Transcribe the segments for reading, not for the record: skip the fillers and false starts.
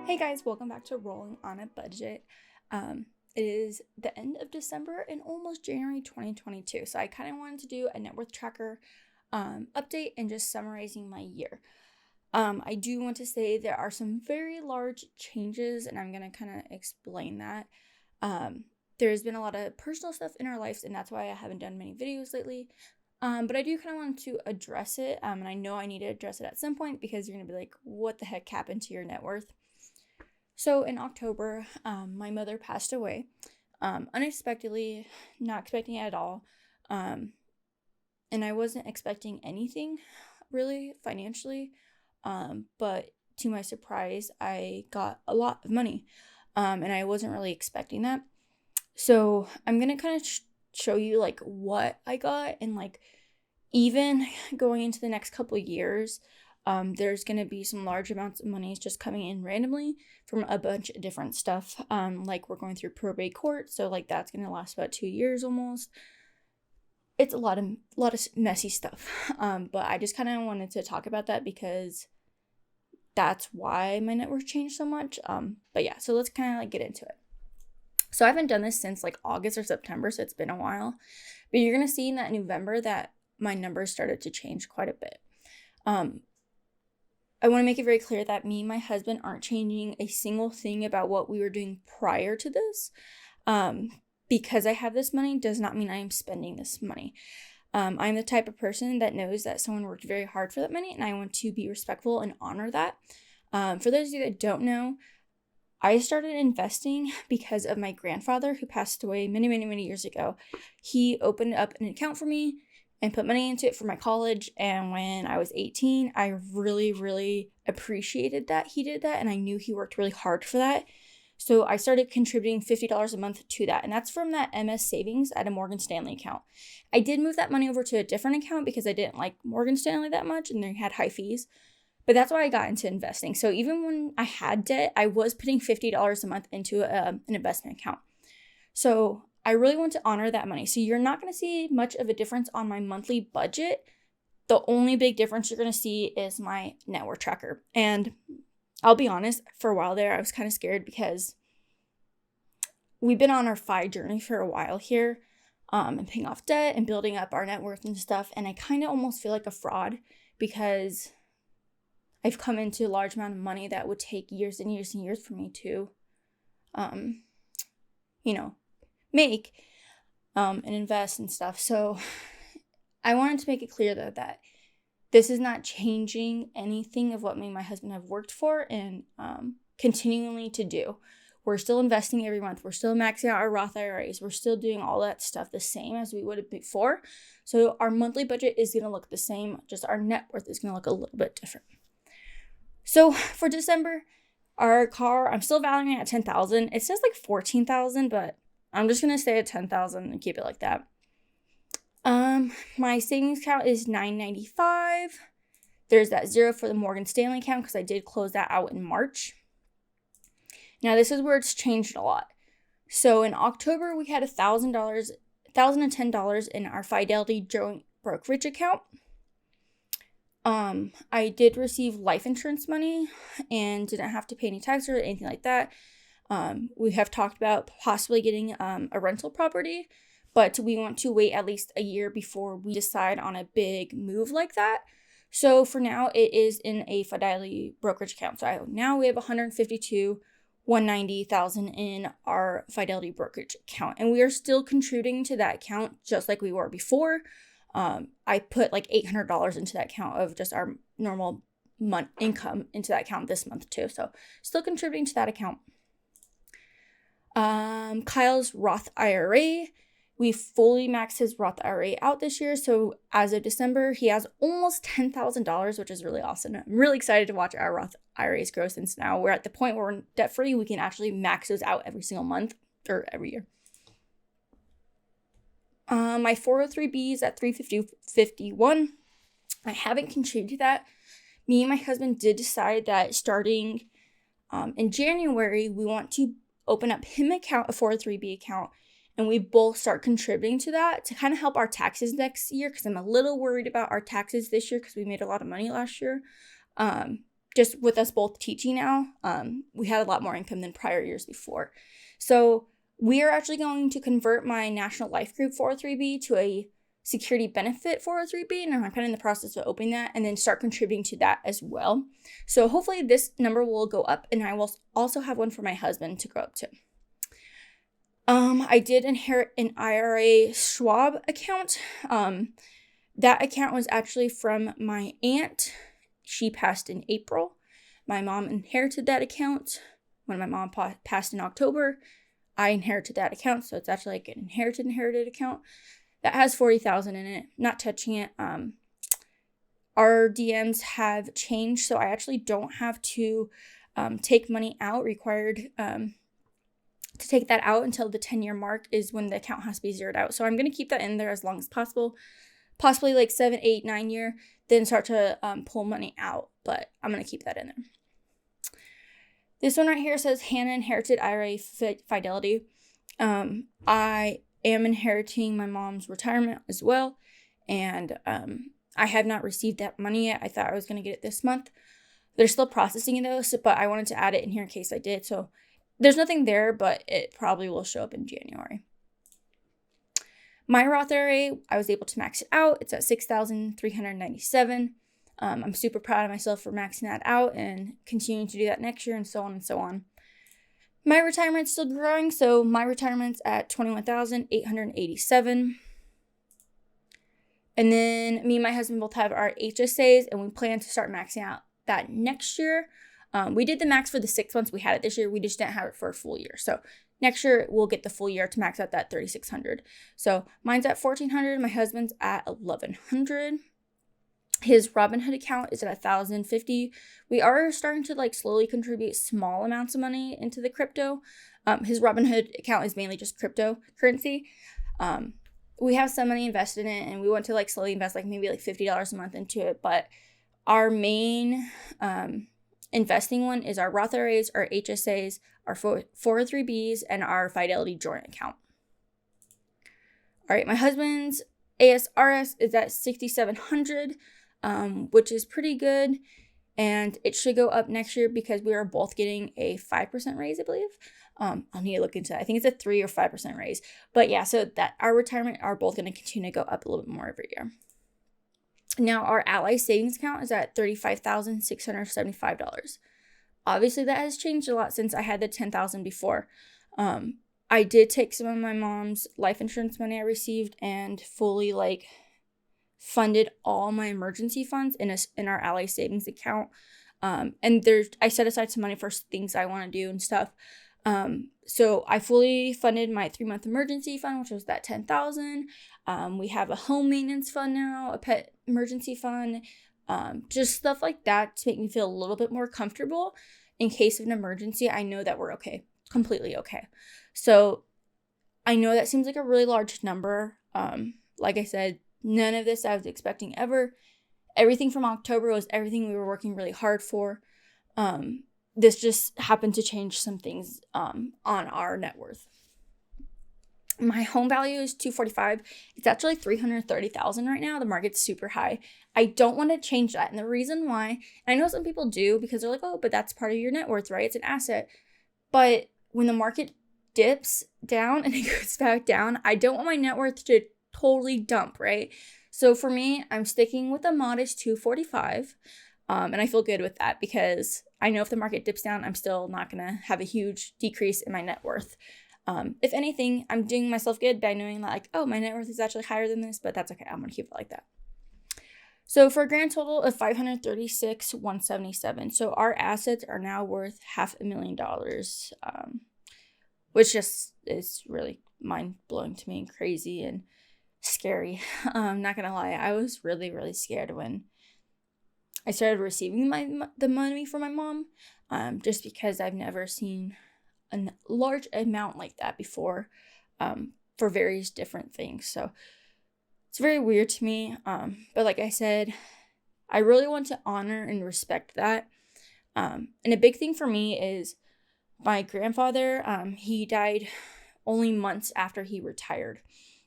Hey guys, welcome back to Rolling on a Budget. It is the end of December and almost January 2022, so I kind of wanted to do a net worth tracker update and just summarizing my year. I do want to say there are some very large changes, and I'm going to kind of explain that. There's been a lot of personal stuff in our lives, and that's why I haven't done many videos lately. But I do kind of want to address it, and I know I need to address it at some point because you're going to be like, what the heck happened to your net worth? So in October, my mother passed away, unexpectedly, not expecting it at all. And I wasn't expecting anything really financially. But to my surprise, I got a lot of money. And I wasn't really expecting that. So I'm going to kind of show you like what I got, and like even going into the next couple of years, there's going to be some large amounts of money just coming in randomly from a bunch of different stuff. Like we're going through probate court, so like that's going to last about 2 years almost. It's a lot of messy stuff. But I just kind of wanted to talk about that because that's why my net worth changed so much. But yeah, so let's kind of like get into it. So I haven't done this since like August or September, so it's been a while. But you're going to see in that November that my numbers started to change quite a bit. I want to make it very clear that me and my husband aren't changing a single thing about what we were doing prior to this. Because I have this money does not mean I am spending this money. I'm the type of person that knows that someone worked very hard for that money, and I want to be respectful and honor that. For those of you that don't know, I started investing because of my grandfather who passed away many, many, many years ago. He opened up an account for me and put money into it for my college. And when I was 18, I really, really appreciated that he did that. And I knew he worked really hard for that. So I started contributing $50 a month to that. And that's from that MS savings at a Morgan Stanley account. I did move that money over to a different account because I didn't like Morgan Stanley that much and they had high fees. But that's why I got into investing. So even when I had debt, I was putting $50 a month into an investment account. So I really want to honor that money. So you're not going to see much of a difference on my monthly budget. The only big difference you're going to see is my net worth tracker. And I'll be honest, for a while there, I was kind of scared because we've been on our FI journey for a while here, and paying off debt and building up our net worth and stuff. And I kind of almost feel like a fraud because I've come into a large amount of money that would take years and years and years for me to, make and invest and stuff. So I wanted to make it clear though that this is not changing anything of what me and my husband have worked for and continually to do. We're still investing every month. We're still maxing out our Roth IRAs. We're still doing all that stuff the same as we would have before. So our monthly budget is going to look the same, just our net worth is going to look a little bit different. So for December, our car, I'm still valuing it at $10,000. It says like $14,000, but I'm just going to stay at $10,000 and keep it like that. My savings account is $995. There's that zero for the Morgan Stanley account because I did close that out in March. Now this is where it's changed a lot. So in October, we had $1,010 in our Fidelity joint brokerage account. I did receive life insurance money and didn't have to pay any taxes or anything like that. We have talked about possibly getting a rental property, but we want to wait at least a year before we decide on a big move like that. So for now, it is in a Fidelity brokerage account. So now we have $190,000 in our Fidelity brokerage account, and we are still contributing to that account just like we were before. I put like $800 into that account of just our normal income into that account this month too. So still contributing to that account. Kyle's Roth IRA, we fully maxed his Roth IRA out this year. So as of December, he has almost $10,000, which is really awesome. I'm really excited to watch our Roth IRAs grow since now we're at the point where we're debt free. We can actually max those out every single month or every year. My 403B is at $350.51. I haven't contributed to that. Me and my husband did decide that starting in January, we want to open up him account, a 403B account, and we both start contributing to that to kind of help our taxes next year because I'm a little worried about our taxes this year because we made a lot of money last year. just with us both teaching now, we had a lot more income than prior years before. So we are actually going to convert my National Life Group 403b to a security benefit 403b, and I'm kind of in the process of opening that and then start contributing to that as well. So hopefully this number will go up, and I will also have one for my husband to go up to. I did inherit an IRA Schwab account. That account was actually from my aunt. She passed in April. My mom inherited that account. When my mom passed in October, I inherited that account. So it's actually like an inherited account that has $40,000 in it. Not touching it. Our DMs have changed, so I actually don't have to take money out required to take that out until the 10-year mark is when the account has to be zeroed out. So I'm going to keep that in there as long as possible, possibly like 7, 8, 9 year, then start to pull money out, but I'm going to keep that in there. This one right here says Hannah inherited IRA Fidelity. I am inheriting my mom's retirement as well, and I have not received that money yet. I thought I was going to get it this month. They're still processing it though, but I wanted to add it in here in case I did. So there's nothing there, but it probably will show up in January. My Roth IRA, I was able to max it out. It's at $6,397. I'm super proud of myself for maxing that out and continuing to do that next year and so on and so on. My retirement's still growing, so my retirement's at $21,887. And then me and my husband both have our HSAs, and we plan to start maxing out that next year. We did the max for the 6 months we had it this year. We just didn't have it for a full year. So next year we'll get the full year to max out that $3,600. So mine's at $1,400. My husband's at $1,100. His Robinhood account is at $1,050. We are starting to like slowly contribute small amounts of money into the crypto. His Robinhood account is mainly just cryptocurrency. We have some money invested in it, and we want to like slowly invest like maybe like $50 a month into it. But our main investing one is our Roth IRAs, our HSAs, our 403bs, and our Fidelity joint account. All right, my husband's ASRS is at $6,700, which is pretty good, and it should go up next year because we are both getting a 5% raise, I believe. I'll need to look into that. I think it's a 3 or 5% raise. But yeah, so that our retirement are both going to continue to go up a little bit more every year. Now, our Ally savings account is at $35,675. Obviously, that has changed a lot since I had the $10,000 before. I did take some of my mom's life insurance money I received and fully like funded all my emergency funds in our Ally savings account. And I set aside some money for things I want to do and stuff. So I fully funded my 3-month emergency fund, which was that $10,000. We have a home maintenance fund now, a pet emergency fund, just stuff like that to make me feel a little bit more comfortable in case of an emergency. I know that we're okay, completely okay. So I know that seems like a really large number. Like I said, none of this I was expecting ever. Everything from October was everything we were working really hard for. This just happened to change some things on our net worth. My home value is $245,000. It's actually $330,000 right now. The market's super high. I don't want to change that. And the reason why, and I know some people do because they're like, oh, but that's part of your net worth, right? It's an asset. But when the market dips down and it goes back down, I don't want my net worth to totally dump, right? So for me, I'm sticking with a modest $245,000. And I feel good with that because I know if the market dips down, I'm still not going to have a huge decrease in my net worth. If anything, I'm doing myself good by knowing like, oh, my net worth is actually higher than this, but that's okay. I'm going to keep it like that. So for a grand total of $536,177. So our assets are now worth $500,000, which just is really mind-blowing to me and crazy and scary. Not going to lie. I was really, really scared when I started receiving the money from my mom, just because I've never seen a large amount like that before, for various different things. So it's very weird to me. But like I said, I really want to honor and respect that. And a big thing for me is my grandfather. He died only months after he retired.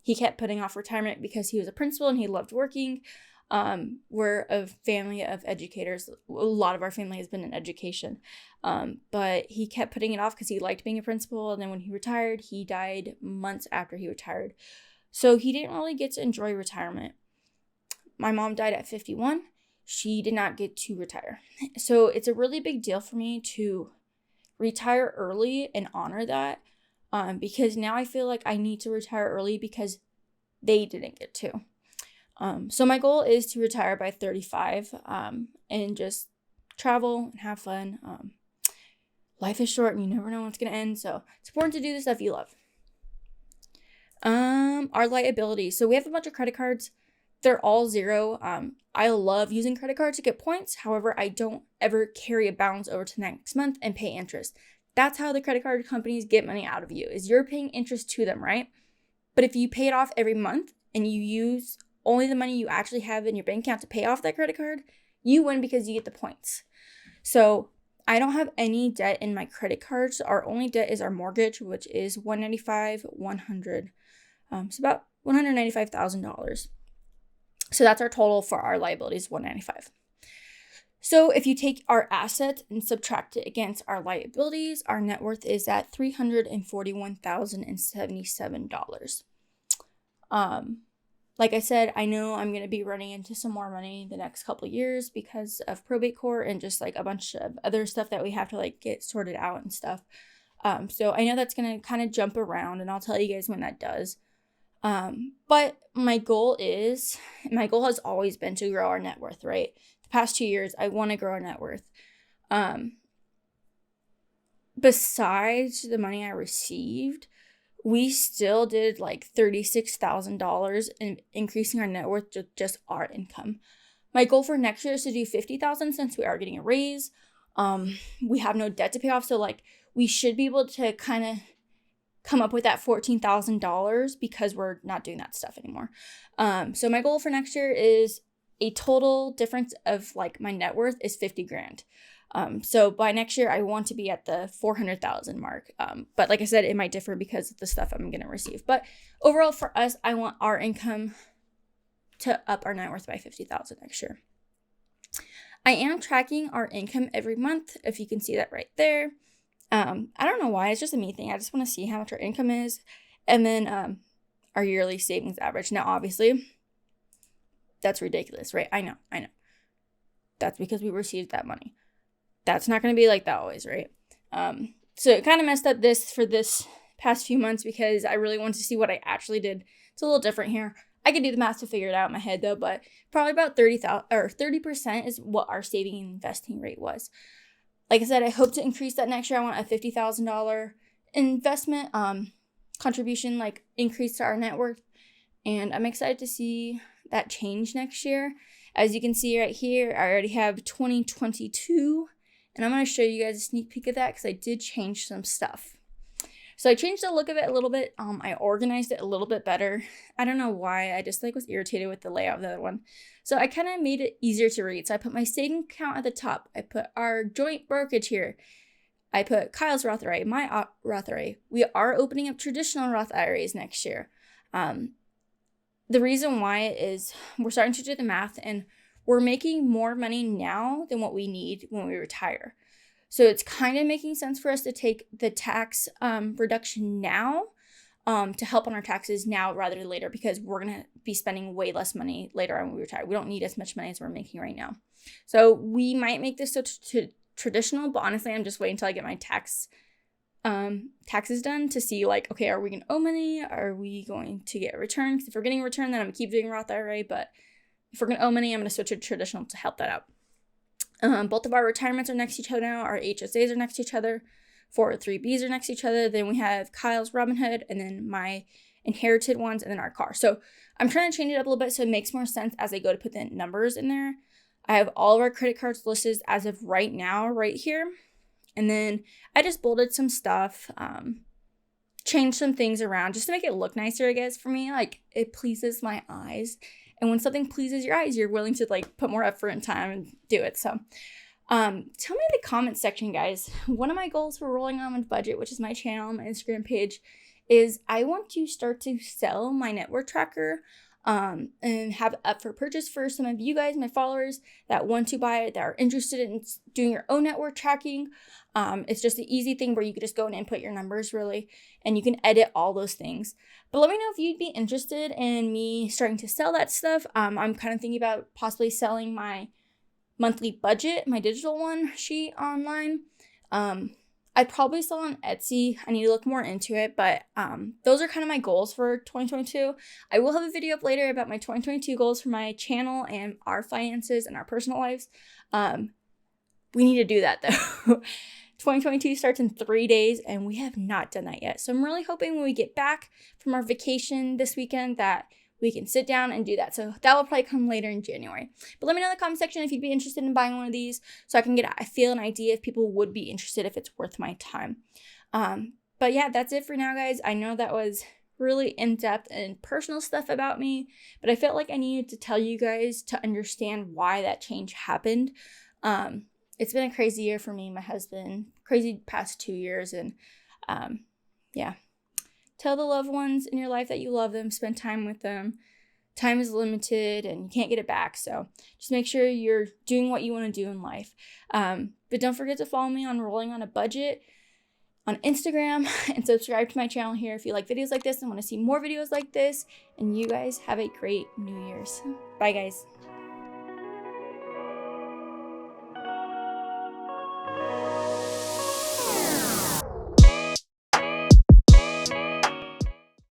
He kept putting off retirement because he was a principal and he loved working. We're a family of educators. A lot of our family has been in education. But he kept putting it off because he liked being a principal. And then when he retired, he died months after he retired. So he didn't really get to enjoy retirement. My mom died at 51. She did not get to retire. So it's a really big deal for me to retire early and honor that. Because now I feel like I need to retire early because they didn't get to. So my goal is to retire by 35 and just travel and have fun. Life is short and you never know when it's going to end. So it's important to do the stuff you love. Our liability. So we have a bunch of credit cards. They're all zero. I love using credit cards to get points. However, I don't ever carry a balance over to next month and pay interest. That's how the credit card companies get money out of you, is you're paying interest to them, right? But if you pay it off every month and you use only the money you actually have in your bank account to pay off that credit card, you win because you get the points. So I don't have any debt in my credit cards. Our only debt is our mortgage, which is $195,000. It's about $195,000. So that's our total for our liabilities, $195,000. So if you take our assets and subtract it against our liabilities, our net worth is at $341,077. Like I said, I know I'm going to be running into some more money the next couple of years because of probate court and just like a bunch of other stuff that we have to like get sorted out and stuff. So I know that's going to kind of jump around, and I'll tell you guys when that does. But my goal has always been to grow our net worth, right? The past 2 years, I want to grow our net worth. Besides the money I received, we still did like $36,000 in increasing our net worth to just our income. My goal for next year is to do $50,000 since we are getting a raise. We have no debt to pay off, so like we should be able to kind of come up with that $14,000 because we're not doing that stuff anymore. So my goal for next year is a total difference of like my net worth is $50,000. So by next year, I want to be at the 400,000 mark. But like I said, it might differ because of the stuff I'm going to receive. But overall for us, I want our income to up our net worth by 50,000 next year. I am tracking our income every month, if you can see that right there. I don't know why, it's just a me thing. I just want to see how much our income is. And then our yearly savings average. Now, obviously, that's ridiculous, right? I know. That's because we received that money. That's not going to be like that always, right? So it kind of messed up for this past few months because I really wanted to see what I actually did. It's a little different here. I could do the math to figure it out in my head though, but probably about 30% is what our saving and investing rate was. Like I said, I hope to increase that next year. I want a $50,000 investment contribution, like increase to our net worth. And I'm excited to see that change next year. As you can see right here, I already have 2022. And I'm going to show you guys a sneak peek of that because I did change some stuff. So I changed the look of it a little bit. I organized it a little bit better. I don't know why. I just was irritated with the layout of the other one. So I kind of made it easier to read. So I put my saving account at the top. I put our joint brokerage here. I put Kyle's Roth IRA, my Roth IRA. We are opening up traditional Roth IRAs next year. The reason why is we're starting to do the math and we're making more money now than what we need when we retire. So it's kind of making sense for us to take the tax reduction now to help on our taxes now rather than later, because we're going to be spending way less money later on when we retire. We don't need as much money as we're making right now. So we might make this to traditional, but honestly, I'm just waiting until I get my taxes done to see okay, are we going to owe money? Are we going to get a return? Because if we're getting a return, then I'm going to keep doing Roth IRA, but if we're going to owe money, I'm going to switch to traditional to help that out. Both of our retirements are next to each other now. Our HSAs are next to each other. 403Bs are next to each other. Then we have Kyle's Robinhood, and then my inherited ones, and then our car. So I'm trying to change it up a little bit so it makes more sense as I go to put the numbers in there. I have all of our credit cards listed as of right now, right here. And then I just bolded some stuff, changed some things around just to make it look nicer, I guess, for me. It pleases my eyes. And when something pleases your eyes, you're willing to put more effort and time and do it. So tell me in the comments section, guys. One of my goals for Rolling On with Budget, which is my channel, my Instagram page, is I want to start to sell my net worth tracker and have it up for purchase for some of you guys, my followers that want to buy it, that are interested in doing your own network tracking. It's just an easy thing where you could just go and input your numbers really, and you can edit all those things. But let me know if you'd be interested in me starting to sell that stuff. I'm kind of thinking about possibly selling my monthly budget, my digital one sheet online. I'd probably sell on Etsy. I need to look more into it, but those are kind of my goals for 2022. I will have a video up later about my 2022 goals for my channel and our finances and our personal lives. We need to do that though. 2022 starts in 3 days and we have not done that yet. So I'm really hoping when we get back from our vacation this weekend that we can sit down and do that. So that will probably come later in January. But let me know in the comment section if you'd be interested in buying one of these so I can feel an idea if people would be interested, if it's worth my time. But yeah, that's it for now, guys. I know that was really in-depth and personal stuff about me, but I felt like I needed to tell you guys to understand why that change happened. It's been a crazy year for me and my husband, crazy past 2 years, and yeah. Tell the loved ones in your life that you love them, spend time with them. Time is limited and you can't get it back, so just make sure you're doing what you want to do in life. But don't forget to follow me on Rolling on a Budget on Instagram and subscribe to my channel here if you like videos like this and want to see more videos like this. And you guys have a great New Year's. Bye, guys.